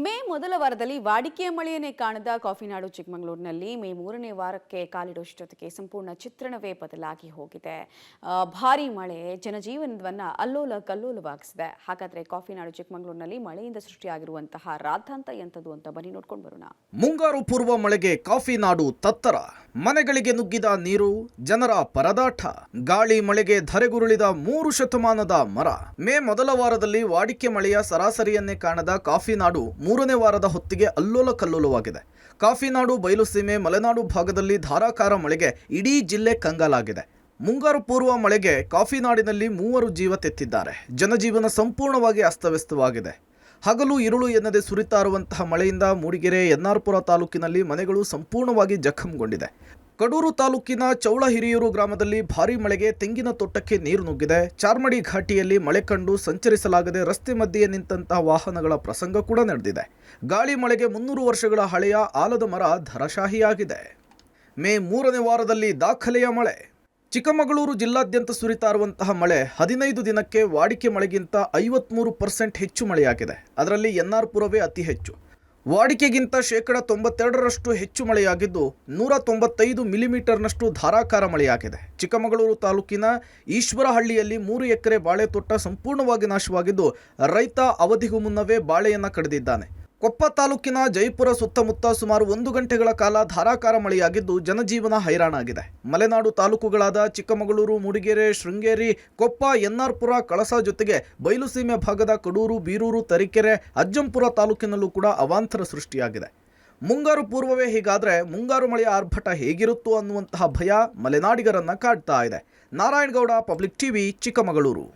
ಮೇ ಮೊದಲ ವಾರದಲ್ಲಿ ವಾಡಿಕೆಯ ಮಳೆಯನ್ನೇ ಕಾಣದ ಕಾಫಿನಾಡು ಚಿಕ್ಕಮಗಳೂರಿನಲ್ಲಿ ಮೇ 3ನೇ ವಾರಕ್ಕೆ ಕಾಲಿಡುವಷ್ಟೊತ್ತಿಗೆ ಸಂಪೂರ್ಣ ಚಿತ್ರಣವೇ ಬದಲಾಗಿ ಹೋಗಿದೆ. ಭಾರೀ ಮಳೆ ಜನಜೀವನವನ್ನು ಅಲ್ಲೋಲ ಕಲ್ಲೋಲವಾಗಿಸಿದೆ. ಹಾಗಾದ್ರೆ ಕಾಫಿನಾಡು ಚಿಕ್ಕಮಗಳೂರಿನಲ್ಲಿ ಮಳೆಯಿಂದ ಸೃಷ್ಟಿಯಾಗಿರುವಂತಹ ರಾದ್ಧಾಂತ ಎಂಥದ್ದು ಅಂತ ಬನ್ನಿ ನೋಡ್ಕೊಂಡು ಬರೋಣ. ಮುಂಗಾರು ಪೂರ್ವ ಮಳೆಗೆ ಕಾಫಿನಾಡು ತತ್ತರ. ಮನೆಗಳಿಗೆ ನುಗ್ಗಿದ ನೀರು, ಜನರ ಪರದಾಟ, ಗಾಳಿ ಮಳೆಗೆ ಧರೆಗುರುಳಿದ 3 ಶತಮಾನದ ಮರ. ಮೇ ಮೊದಲ ವಾರದಲ್ಲಿ ವಾಡಿಕೆ ಮಳೆಯ ಸರಾಸರಿಯನ್ನೇ ಕಾಣದ ಕಾಫಿನಾಡು 3ನೇ ವಾರದ ಹೊತ್ತಿಗೆ ಅಲ್ಲೋಲ ಕಲ್ಲೋಲವಾಗಿದೆ. ಕಾಫಿನಾಡು, ಬಯಲುಸೀಮೆ, ಮಲೆನಾಡು ಭಾಗದಲ್ಲಿ ಧಾರಾಕಾರ ಮಳೆಗೆ ಇಡೀ ಜಿಲ್ಲೆ ಕಂಗಾಲಾಗಿದೆ. ಮುಂಗಾರು ಪೂರ್ವ ಮಳೆಗೆ ಕಾಫಿನಾಡಿನಲ್ಲಿ 3 ಜೀವ ತೆತ್ತಿದ್ದಾರೆ. ಜನಜೀವನ ಸಂಪೂರ್ಣವಾಗಿ ಅಸ್ತವ್ಯಸ್ತವಾಗಿದೆ. ಹಗಲು ಇರುಳು ಎನ್ನದೆ ಸುರಿತಾ ಇರುವಂತಹ ಮಳೆಯಿಂದ ಮೂಡಿಗೆರೆ, ಎನ್ನಾರ್ಪುರ ತಾಲೂಕಿನಲ್ಲಿ ಮನೆಗಳು ಸಂಪೂರ್ಣವಾಗಿ ಜಖಂಗೊಂಡಿದೆ. ಕಡೂರು ತಾಲೂಕಿನ ಚೌಳಹಿರಿಯೂರು ಗ್ರಾಮದಲ್ಲಿ ಭಾರೀ ಮಳೆಗೆ ತೆಂಗಿನ ತೋಟಕ್ಕೆ ನೀರು ನುಗ್ಗಿದೆ. ಚಾರ್ಮಡಿ ಘಾಟಿಯಲ್ಲಿ ಮಳೆ ಕಂಡು ಸಂಚರಿಸಲಾಗದೆ ರಸ್ತೆ ಮಧ್ಯೆ ನಿಂತಹ ವಾಹನಗಳ ಪ್ರಸಂಗ ಕೂಡ ನಡೆದಿದೆ. ಗಾಳಿ ಮಳೆಗೆ 300 ವರ್ಷಗಳ ಹಳೆಯ ಆಲದ ಮರ ಧರಶಾಹಿಯಾಗಿದೆ. ಮೇ 3ನೇ ವಾರದಲ್ಲಿ ದಾಖಲೆಯ ಮಳೆ. ಚಿಕ್ಕಮಗಳೂರು ಜಿಲ್ಲಾದ್ಯಂತ ಸುರಿತಾ ಇರುವಂತಹ ಮಳೆ 15 ದಿನಕ್ಕೆ ವಾಡಿಕೆ ಮಳೆಗಿಂತ 53% ಹೆಚ್ಚು ಮಳೆಯಾಗಿದೆ. ಅದರಲ್ಲಿ ಎನ್ನಾರ್ಪುರವೇ ಅತಿ ಹೆಚ್ಚು. ವಾಡಿಕೆಗಿಂತ 92% ಹೆಚ್ಚು ಮಳೆಯಾಗಿದ್ದು 195 ಮಿಲಿಮೀಟರ್ನಷ್ಟು ಧಾರಾಕಾರ ಮಳೆಯಾಗಿದೆ. ಚಿಕ್ಕಮಗಳೂರು ತಾಲೂಕಿನ ಈಶ್ವರಹಳ್ಳಿಯಲ್ಲಿ 3 ಎಕರೆ ಬಾಳೆ ತೋಟ ಸಂಪೂರ್ಣವಾಗಿ ನಾಶವಾಗಿದ್ದು ರೈತ ಅವಧಿಗೂ ಮುನ್ನವೇ ಬಾಳೆಯನ್ನು ಕಡಿದಿದ್ದಾನೆ. ಕೊಪ್ಪ ತಾಲೂಕಿನ ಜೈಪುರ ಸುತ್ತಮುತ್ತ ಸುಮಾರು 1 ಗಂಟೆಗಳ ಕಾಲ ಧಾರಾಕಾರ ಮಳೆಯಾಗಿದ್ದು ಜನಜೀವನ ಹೈರಾಣಾಗಿದೆ. ಮಲೆನಾಡು ತಾಲೂಕುಗಳಾದ ಚಿಕ್ಕಮಗಳೂರು, ಮೂಡಿಗೆರೆ, ಶೃಂಗೇರಿ, ಕೊಪ್ಪ, ಎನ್ನಾರ್ಪುರ, ಕಳಸ ಜೊತೆಗೆ ಬಯಲುಸೀಮೆ ಭಾಗದ ಕಡೂರು, ಬೀರೂರು, ತರೀಕೆರೆ, ಅಜ್ಜಂಪುರ ತಾಲೂಕಿನಲ್ಲೂ ಕೂಡ ಅವಾಂತರ ಸೃಷ್ಟಿಯಾಗಿದೆ. ಮುಂಗಾರು ಪೂರ್ವವೇ ಹೀಗಾದರೆ ಮುಂಗಾರು ಮಳೆಯ ಆರ್ಭಟ ಹೇಗಿರುತ್ತೋ ಅನ್ನುವಂತಹ ಭಯ ಮಲೆನಾಡಿಗರನ್ನ ಕಾಡ್ತಾ ಇದೆ. Narayanagowda, public TV, Chikkamagaluru.